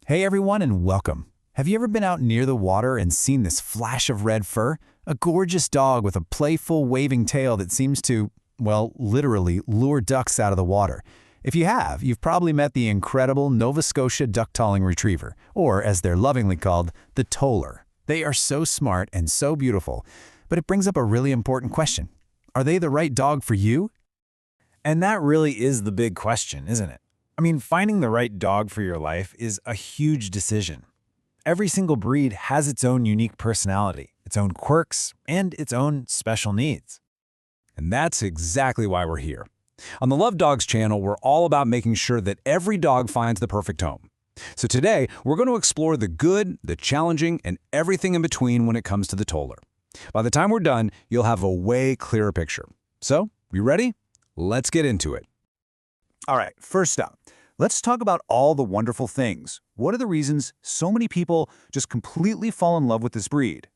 Hey everyone and welcome. Have you ever been out near the water and seen this flash of red fur? A gorgeous dog with a playful waving tail that seems to, well, literally lure ducks out of the water. If you have, you've probably met the incredible Nova Scotia duck-talling retriever, or as they're lovingly called, the toller. They are so smart and so beautiful, but it brings up a really important question. Are they the right dog for you? And that really is the big question, isn't it? I mean, finding the right dog for your life is a huge decision. Every single breed has its own unique personality, its own quirks, and its own special needs. And that's exactly why we're here. On the Love Dogs channel, we're all about making sure that every dog finds the perfect home. So today, we're going to explore the good, the challenging, and everything in between when it comes to the toller. By the time we're done, you'll have a way clearer picture. So, you ready? Let's get into it. All right, first up, let's talk about all the wonderful things. What are the reasons so many people just completely fall in love with this breed?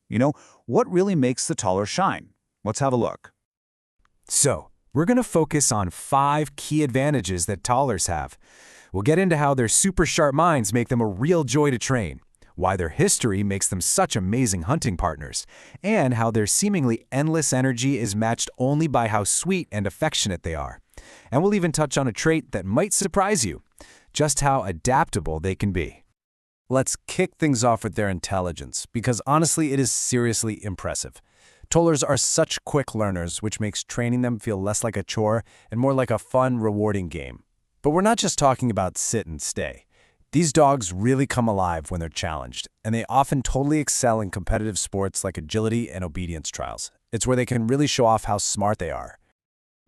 What really makes the toller shine? Let's have a look. So, we're going to focus on 5 key advantages that tollers have. We'll get into how their super sharp minds make them a real joy to train, why their history makes them such amazing hunting partners, and how their seemingly endless energy is matched only by how sweet and affectionate they are. And we'll even touch on a trait that might surprise you, just how adaptable they can be. Let's kick things off with their intelligence, because honestly, it is seriously impressive. Tollers are such quick learners, which makes training them feel less like a chore and more like a fun, rewarding game. But we're not just talking about sit and stay. These dogs really come alive when they're challenged, and they often totally excel in competitive sports like agility and obedience trials. It's where they can really show off how smart they are.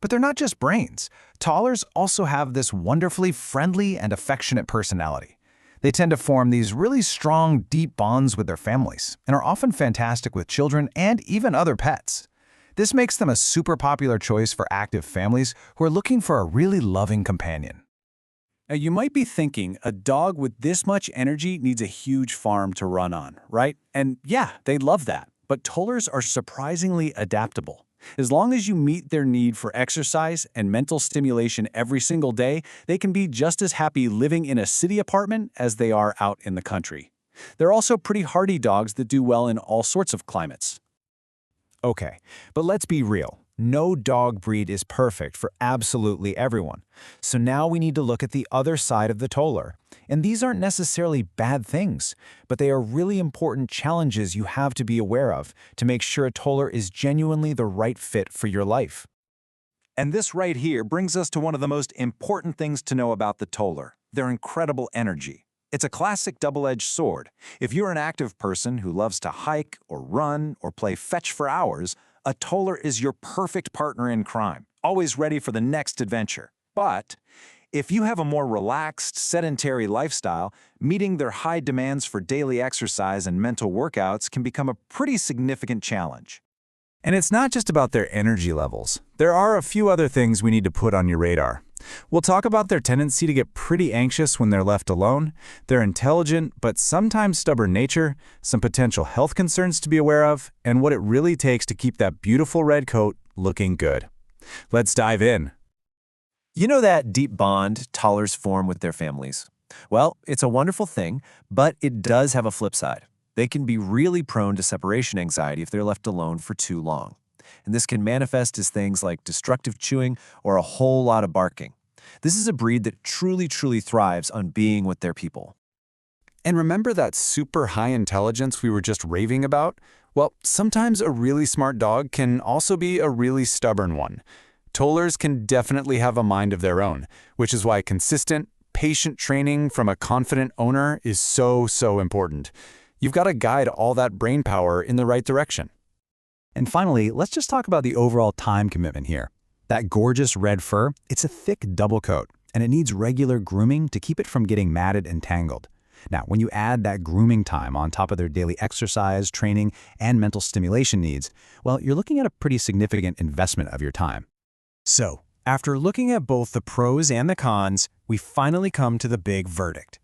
But they're not just brains. Tollers also have this wonderfully friendly and affectionate personality. They tend to form these really strong, deep bonds with their families and are often fantastic with children and even other pets. This makes them a super popular choice for active families who are looking for a really loving companion. Now, you might be thinking a dog with this much energy needs a huge farm to run on, right? And yeah, they love that. But tollers are surprisingly adaptable. As long as you meet their need for exercise and mental stimulation every single day, they can be just as happy living in a city apartment as they are out in the country. They're also pretty hardy dogs that do well in all sorts of climates. Okay, but let's be real. No dog breed is perfect for absolutely everyone. So now we need to look at the other side of the toller. And these aren't necessarily bad things, but they are really important challenges you have to be aware of to make sure a toller is genuinely the right fit for your life. And this right here brings us to one of the most important things to know about the toller, their incredible energy. It's a classic double-edged sword. If you're an active person who loves to hike or run or play fetch for hours, a toller is your perfect partner in crime, always ready for the next adventure. But if you have a more relaxed, sedentary lifestyle, meeting their high demands for daily exercise and mental workouts can become a pretty significant challenge. And it's not just about their energy levels. There are a few other things we need to put on your radar. We'll talk about their tendency to get pretty anxious when they're left alone, their intelligent but sometimes stubborn nature, some potential health concerns to be aware of, and what it really takes to keep that beautiful red coat looking good. Let's dive in. You know that deep bond tollers form with their families? Well, it's a wonderful thing, but it does have a flip side. They can be really prone to separation anxiety if they're left alone for too long. And this can manifest as things like destructive chewing or a whole lot of barking. This is a breed that truly thrives on being with their people. And remember that super high intelligence we were just raving about? Well, sometimes a really smart dog can also be a really stubborn one. Tollers can definitely have a mind of their own, which is why consistent, patient training from a confident owner is so important. You've got to guide all that brain power in the right direction. And finally, let's just talk about the overall time commitment here. That gorgeous red fur, it's a thick double coat, and it needs regular grooming to keep it from getting matted and tangled. Now, when you add that grooming time on top of their daily exercise, training, and mental stimulation needs, well, you're looking at a pretty significant investment of your time. So, after looking at both the pros and the cons, we finally come to the big verdict.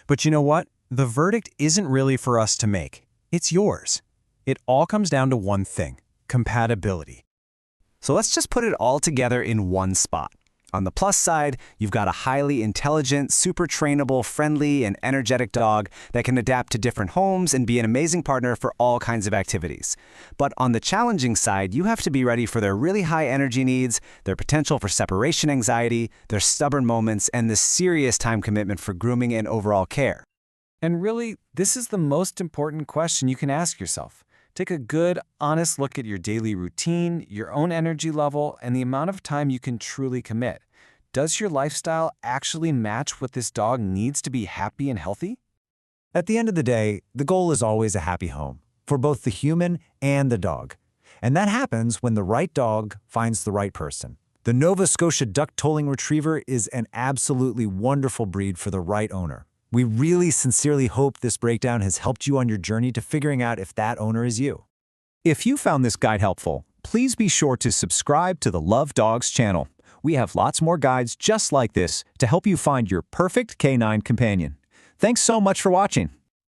But you know what? The verdict isn't really for us to make. It's yours. It all comes down to one thing: compatibility. So let's just put it all together in one spot. On the plus side, you've got a highly intelligent, super trainable, friendly, and energetic dog that can adapt to different homes and be an amazing partner for all kinds of activities. But on the challenging side, you have to be ready for their really high energy needs, their potential for separation anxiety, their stubborn moments, and the serious time commitment for grooming and overall care. And really, this is the most important question you can ask yourself. Take a good, honest look at your daily routine, your own energy level, and the amount of time you can truly commit. Does your lifestyle actually match what this dog needs to be happy and healthy? At the end of the day, the goal is always a happy home for both the human and the dog. And that happens when the right dog finds the right person. The Nova Scotia Duck Tolling Retriever is an absolutely wonderful breed for the right owner. We really sincerely hope this breakdown has helped you on your journey to figuring out if that owner is you. If you found this guide helpful, please be sure to subscribe to the Love Dogs channel. We have lots more guides just like this to help you find your perfect canine companion. Thanks so much for watching.